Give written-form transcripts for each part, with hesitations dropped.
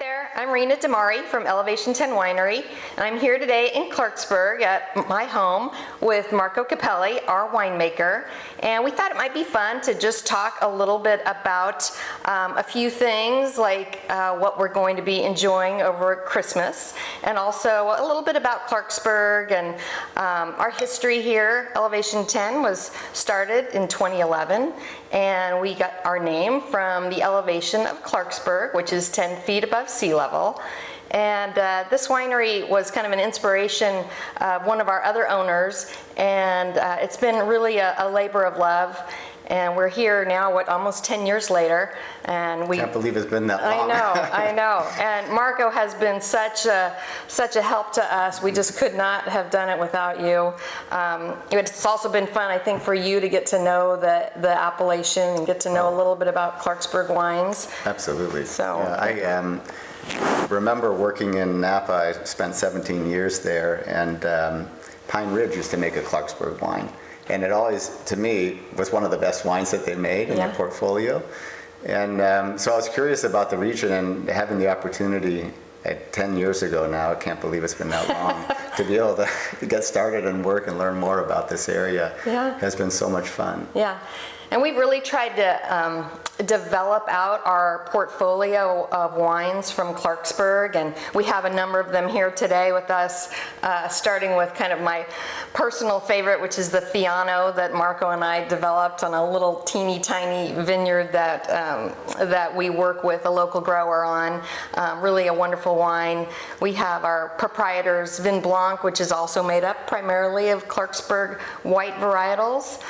there, I'm Rena Damari from Elevation 10 Winery, and I'm here today in Clarksburg at my home with Marco Capelli, our winemaker, and we thought it might be fun to just talk a little bit about a few things like what we're going to be enjoying over Christmas, and also a little bit about Clarksburg and our history here. Elevation 10 was started in 2011, and we got our name from the elevation of Clarksburg, which is 10 feet above sea level. And this winery was kind of an inspiration of one of our other owners, and it's been really a labor of love. And we're here now, almost 10 years later, and we can't believe it's been that long. I know. And Marco has been such a help to us. We just could not have done it without you. It's also been fun, I think, for you to get to know the appellation and get to know a little bit about Clarksburg wines. Absolutely. So yeah, I remember working in Napa. I spent 17 years there, and Pine Ridge used to make a Clarksburg wine. And it always, to me, was one of the best wines that they made in their portfolio. And so I was curious about the region, and having the opportunity 10 years ago now, I can't believe it's been that long, to be able to get started and work and learn more about this area has been so much fun. Yeah. And we've really tried to develop out our portfolio of wines from Clarksburg, and we have a number of them here today with us, starting with kind of my personal favorite, which is the Fiano that Marco and I developed on a little teeny tiny vineyard that we work with a local grower on. Really a wonderful wine. We have our proprietor's Vin Blanc, which is also made up primarily of Clarksburg white varietals.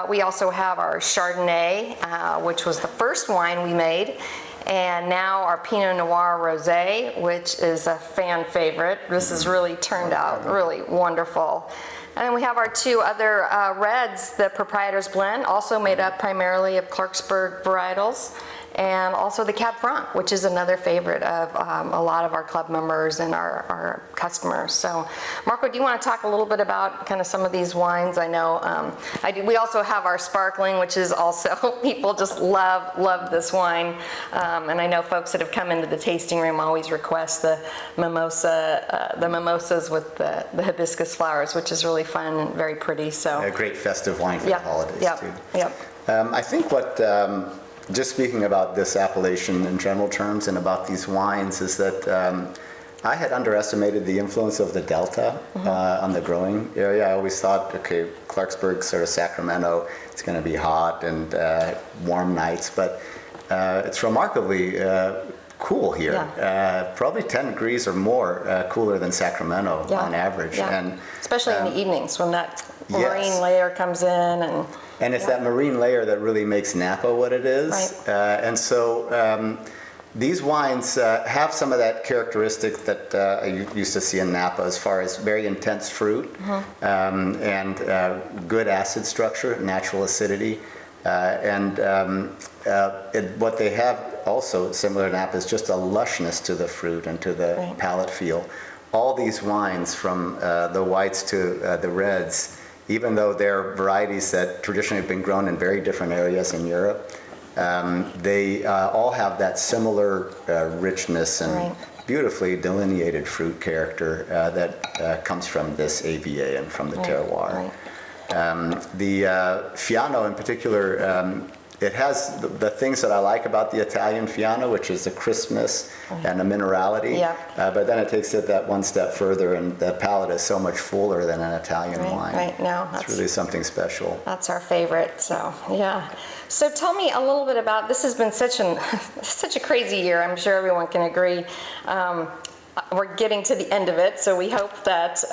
We also have our Chardonnay, which was the first wine we made, and now our Pinot Noir Rosé, which is a fan favorite. This has really turned out really wonderful. And then we have our two other reds, the Proprietor's Blend, also made up primarily of Clarksburg varietals, and also the Cab Franc, which is another favorite of a lot of our club members and our customers. So, Marco, do you want to talk a little bit about kind of some of these wines? I know I do. We also have our sparkling, which is also, people just love this wine. And I know folks that have come into the tasting room always request the mimosas with the hibiscus flowers, which is really fun and very pretty. So a great festive wine for the holidays too. I think what just speaking about this appellation in general terms and about these wines is that I had underestimated the influence of the Delta on the growing area. I always thought, okay, Clarksburg, sort of Sacramento, it's going to be hot and warm nights, but it's remarkably cool here. Probably 10 degrees or more cooler than Sacramento on average. And especially in the evenings when that marine layer comes in. And it's that marine layer that really makes Napa what it is. Right. And so these wines have some of that characteristic that I used to see in Napa, as far as very intense fruit and good acid structure, natural acidity. What they have also, similar to Napa, is just a lushness to the fruit and to the palate feel. All these wines, from the whites to the reds, even though they're varieties that traditionally have been grown in very different areas in Europe, they all have that similar richness and beautifully delineated fruit character that comes from this AVA and from the terroir. The Fiano in particular, it has the things that I like about the Italian Fiano, which is the crispness and the minerality, but then it takes it that one step further, and the palate is so much fuller than an Italian wine. It's really something special. That's our favorite, so So tell me a little bit about, this has been such a crazy year, I'm sure everyone can agree. We're getting to the end of it, so we hope that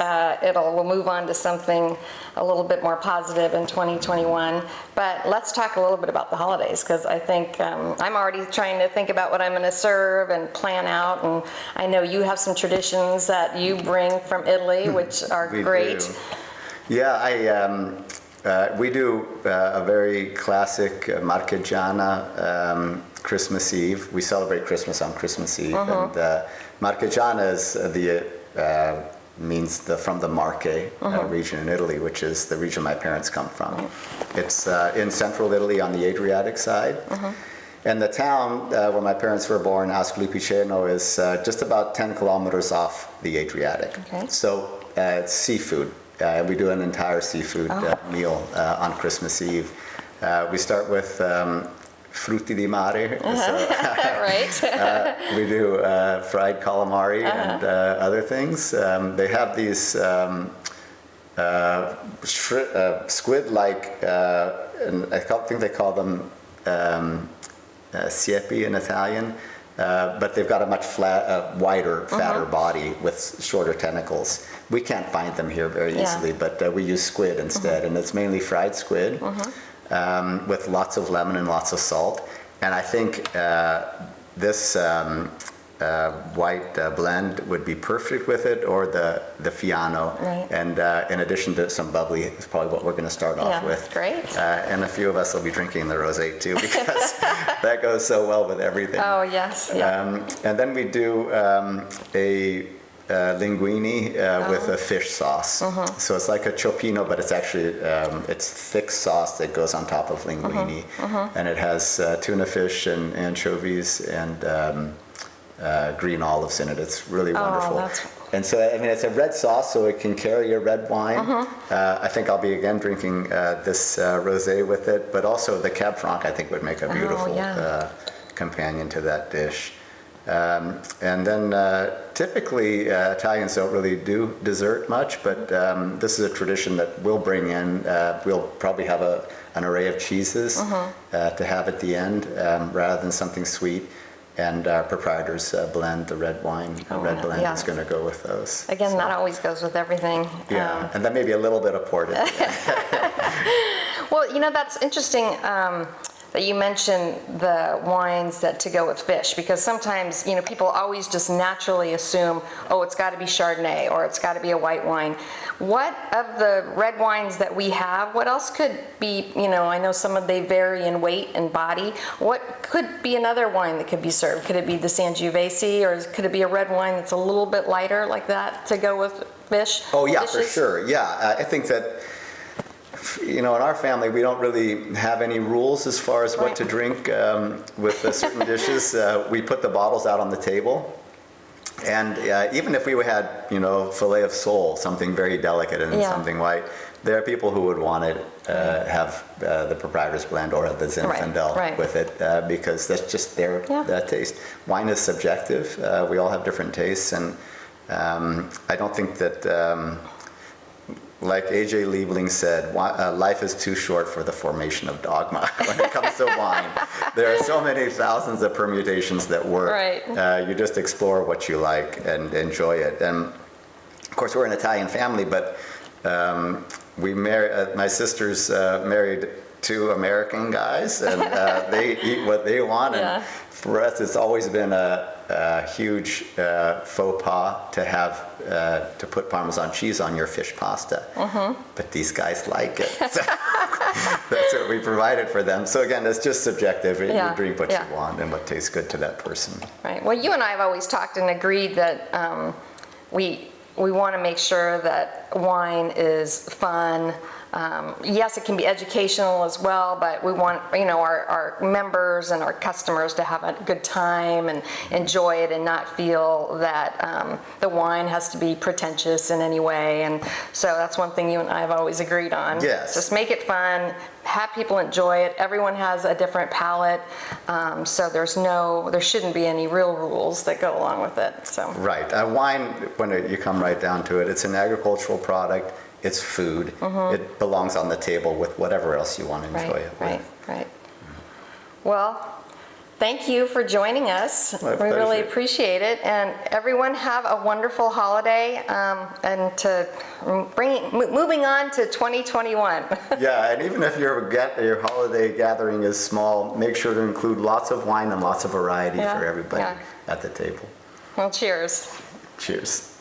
we'll move on to something a little bit more positive in 2021. But let's talk a little bit about the holidays, because I think I'm already trying to think about what I'm going to serve and plan out. And I know you have some traditions that you bring from Italy, which are great. Do. Yeah, we do a very classic Marchigiana Christmas Eve. We celebrate Christmas on Christmas Eve, and Marchigiana is means from the Marche region in Italy, which is the region my parents come from. It's in central Italy on the Adriatic side. And the town where my parents were born, Ascoli is just about 10 kilometers off the Adriatic. Okay. So it's seafood. We do an entire seafood meal on Christmas Eve. We start with frutti di mare. Right. We do fried calamari and other things. They have these squid-like, and I think they call them siepi in Italian, but they've got a much wider, fatter body with shorter tentacles. We can't find them here very easily, but we use squid instead, and it's mainly fried squid with lots of lemon and lots of salt. And I think this white blend would be perfect with it, or the Fiano. Right. And in addition to some bubbly, is probably what we're going to start off with. Great. And a few of us will be drinking the rosé too, because that goes so well with everything. Oh, yes. Yeah. And then we do a linguine with a fish sauce. So it's like a cioppino, but it's actually it's thick sauce that goes on top of linguine, and it has tuna fish and anchovies and green olives in it. It's really wonderful. And so, I mean, it's a red sauce, so it can carry a red wine. I think I'll be again drinking this rosé with it, but also the Cab Franc I think would make a beautiful companion to that dish. And then typically Italians don't really do dessert much, but this is a tradition that we'll bring in. We'll probably have an array of cheeses to have at the end rather than something sweet. And our proprietors blend the red wine. The red blend is going to go with those. Again, that always goes with everything. Yeah, and then maybe a little bit of port. Well, you know, that's interesting that you mentioned the wines that to go with fish, because sometimes, you know, people always just naturally assume, oh, it's got to be Chardonnay or it's got to be a white wine. What of the red wines that we have, what else could be, you know, I know some of they vary in weight and body. What could be another wine that could be served? Could it be the Sangiovese, or could it be a red wine that's a little bit lighter like that to go with fish? Oh, yeah, dishes? For sure. Yeah, I think that, you know, in our family, we don't really have any rules as far as what to drink with certain dishes. We put the bottles out on the table. And even if we had, you know, filet of sole, something very delicate and something white, there are people who would want it, have the proprietor's blend or the Zinfandel with it, because that's just their taste. Wine is subjective. We all have different tastes, and I don't think that, like A.J. Liebling said, life is too short for the formation of dogma when it comes to wine. There are so many thousands of permutations that work. Right. You just explore what you like and enjoy it. And of course, we're an Italian family, but we my sisters married two American guys, and they eat what they want. And for us, it's always been a huge faux pas to have to put Parmesan cheese on your fish pasta, but these guys like it. So that's what we provided for them. So again, it's just subjective. You drink what you want and what tastes good to that person. Right. Well, you and I have always talked and agreed that we want to make sure that wine is fun. Yes, it can be educational as well, but we want, you know, our members and our customers to have a good time and enjoy it and not feel that the wine has to be pretentious in any way. And so that's one thing you and I have always agreed on. Yes. Just make it fun, have people enjoy it. Everyone has a different palate, so there shouldn't be any real rules that go along with it. So. Right. Wine, when you come right down to it, it's an agricultural product. It's food. It belongs on the table with whatever else you want to enjoy it with. Right. Well, thank you for joining us. My We really pleasure. appreciate it. And everyone have a wonderful holiday, and moving on to 2021. Yeah, and even if your holiday gathering is small, make sure to include lots of wine and lots of variety for everybody at the table. Well, cheers. Cheers.